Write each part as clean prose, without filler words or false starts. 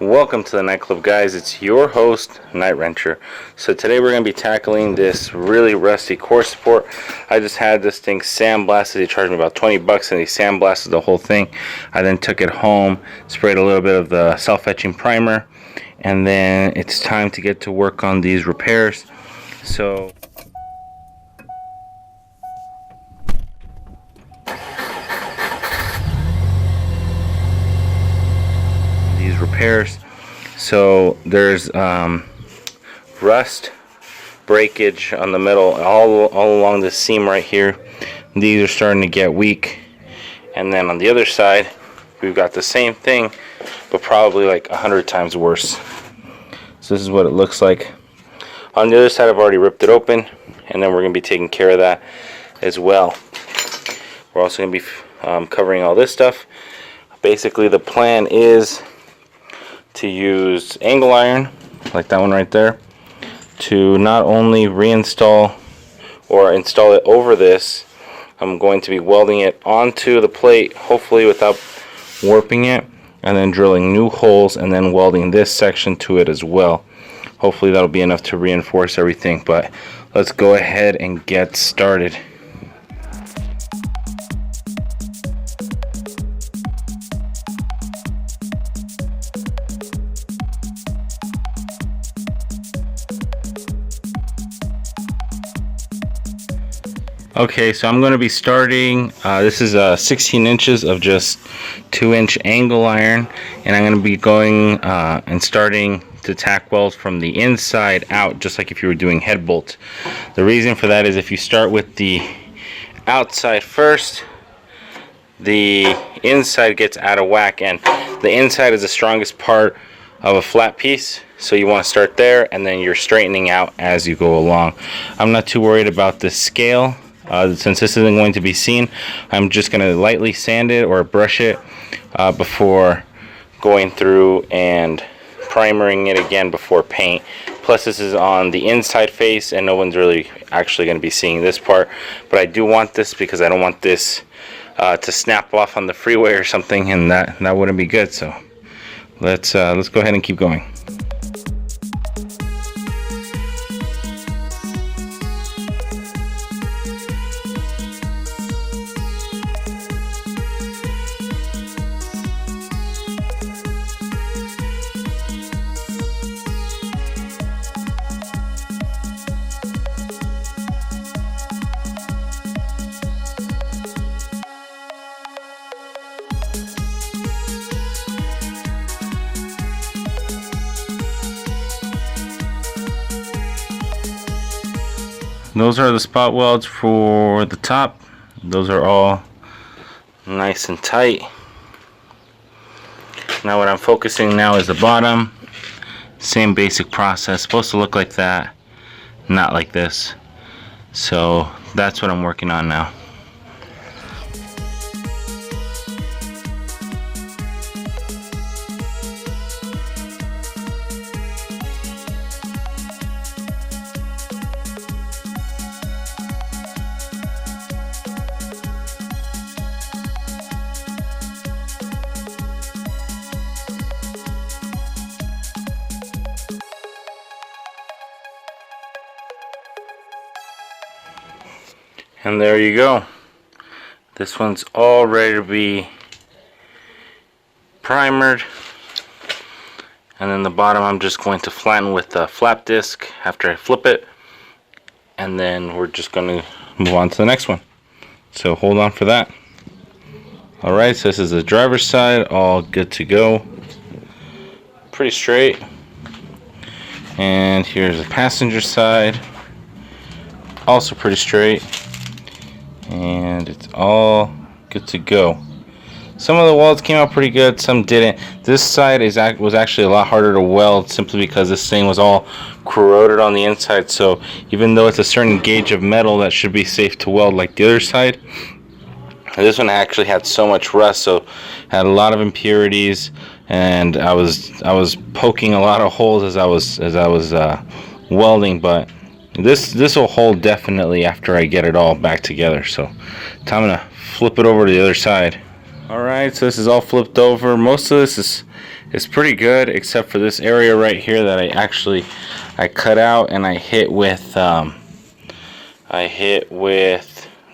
Welcome to the nightclub, guys. It's your host, Night Wrencher. So today we're going to be tackling this really rusty core support. I just had this thing sandblasted. They charged me about 20 bucks and they sandblasted the whole thing. I then took it home, sprayed a little bit of the self-etching primer, and then it's time to get to work on these repairs. So So there's rust breakage on the middle all along the seam right here. These are starting to get weak, and then on the other side we've got the same thing but probably like 100 times worse. So this is what it looks like. On the other side I've already ripped it open, and then we're going to be taking care of that as well. We're also going to be covering all this stuff. Basically the plan is to use angle iron, like that one right there, to not only reinstall or install it over this. I'm going to be welding it onto the plate, hopefully without warping it, and then drilling new holes and then welding this section to it as well. Hopefully that'll be enough to reinforce everything, but let's go ahead and get started. Okay, so I'm going to be starting, this is 16 inches of just 2-inch angle iron, and I'm going to be going and starting to tack weld from the inside out, just like if you were doing head bolts. The reason for that is if you start with the outside first, the inside gets out of whack, and the inside is the strongest part of a flat piece, so you want to start there and then you're straightening out as you go along. I'm not too worried about the scale. Since this isn't going to be seen, I'm just going to lightly sand it or brush it before going through and primering it again before paint. Plus this is on the inside face and no one's really actually going to be seeing this part, but I do want this because I don't want this to snap off on the freeway or something, and that wouldn't be good. So let's go ahead and keep going. Those are the spot welds for the top. Those are all nice and tight. Now what I'm focusing now is the bottom. Same basic process. Supposed to look like that, not like this. So that's what I'm working on now. And there you go. This one's all ready to be primered. And then the bottom I'm just going to flatten with a flap disc after I flip it. And then we're just going to move on to the next one. So hold on for that. Alright, so this is the driver's side, all good to go. Pretty straight. And here's the passenger side. Also pretty straight. And it's all good to go. Some of the welds came out pretty good, some didn't. This side was actually a lot harder to weld simply because this thing was all corroded on the inside. So even though it's a certain gauge of metal that should be safe to weld like the other side, this one actually had so much rust, so had a lot of impurities, and I was poking a lot of holes as I was welding, but this will hold definitely after I get it all back together. So I'm gonna flip it over to the other side. Alright, so this is all flipped over. Most of this is pretty good, except for this area right here that I cut out and I hit with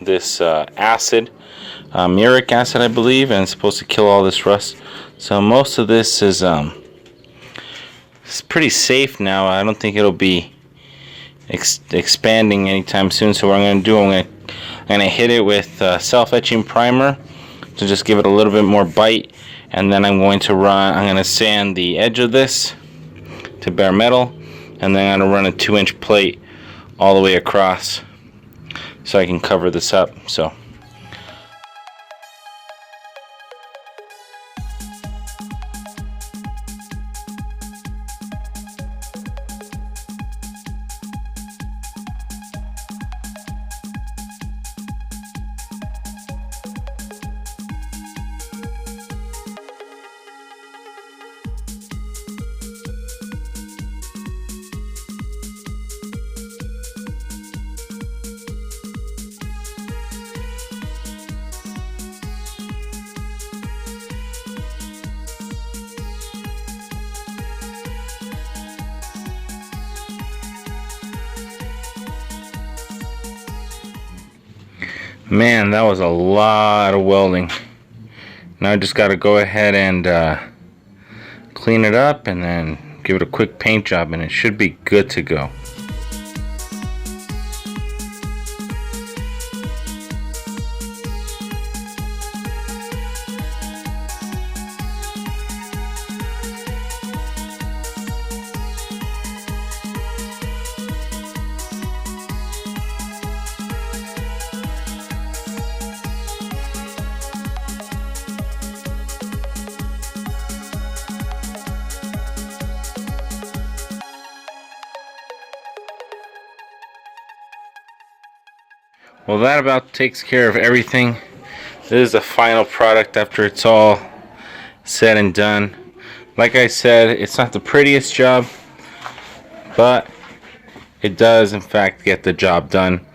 this acid, muric acid, I believe, and it's supposed to kill all this rust. So most of this is it's pretty safe now. I don't think it'll be expanding anytime soon. So what I'm going to do, I'm going to hit it with self-etching primer to just give it a little bit more bite, and then I'm going to sand the edge of this to bare metal, and then I'm going to run a 2-inch plate all the way across so I can cover this up. So man, that was a lot of welding. Now I just got to go ahead and clean it up and then give it a quick paint job, and it should be good to go. Well, that about takes care of everything. This is the final product after it's all said and done. Like I said, it's not the prettiest job, but it does in fact get the job done.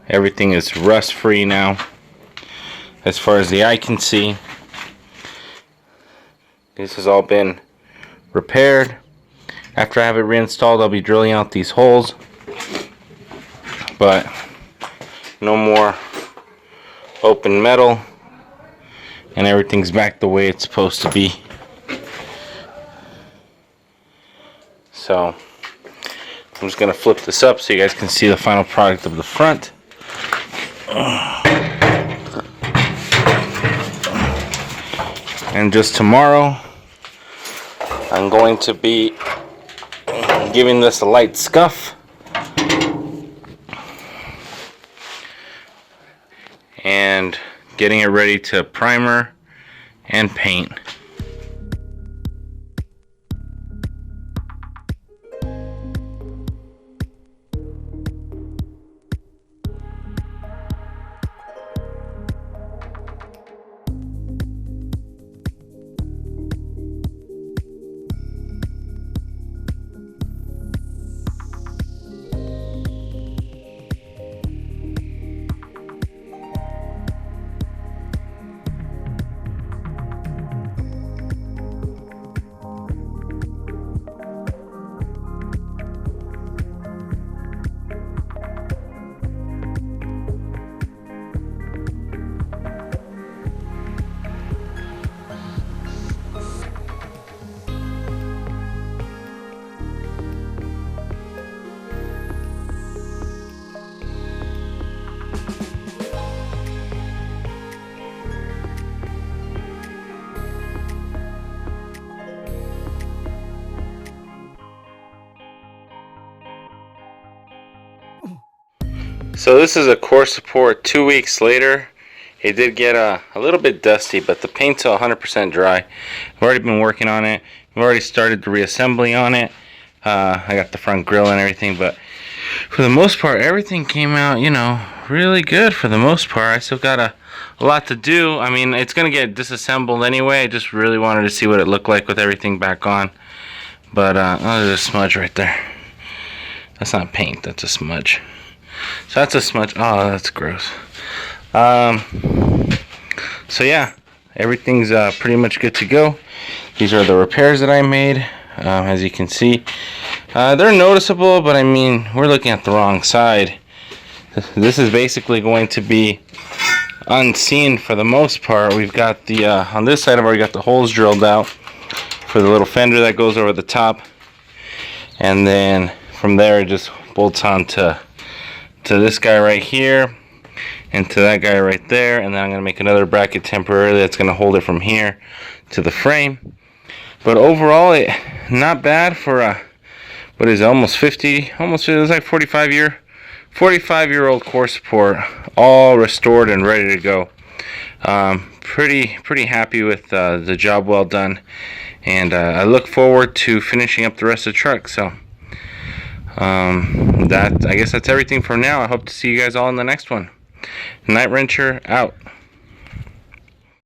Everything is rust free now as far as the eye can see. This has all been repaired. After I have it reinstalled, I'll be drilling out these holes, but no more open metal, and everything's back the way it's supposed to be. So I'm just gonna flip this up so you guys can see the final product of the front. And just tomorrow I'm going to be giving this a light scuff and getting it ready to primer and paint. So this is a core support 2 weeks later. It did get a little bit dusty, but the paint's 100% dry. I've already been working on it. I've already started the reassembly on it. I got the front grille and everything, but for the most part, everything came out, you know, really good for the most part. I still got a lot to do. I mean, it's gonna get disassembled anyway. I just really wanted to see what it looked like with everything back on. But oh, there's a smudge right there. That's not paint, that's a smudge. So that's a smudge. Oh, that's gross. So yeah, everything's pretty much good to go. These are the repairs that I made. As you can see, they're noticeable, but I mean, we're looking at the wrong side. This is basically going to be unseen for the most part. We've got the on this side I've already got the holes drilled out for the little fender that goes over the top, and then from there it just bolts on to this guy right here and to that guy right there, and then I'm going to make another bracket temporarily that's going to hold it from here to the frame. But overall, it not bad for a, what is it, almost 50, almost, it was like 45-year-old core support, all restored and ready to go. Pretty happy with the job well done, and I look forward to finishing up the rest of the truck. So I guess that's everything for now. I hope to see you guys all in the next one. Night Wrencher out.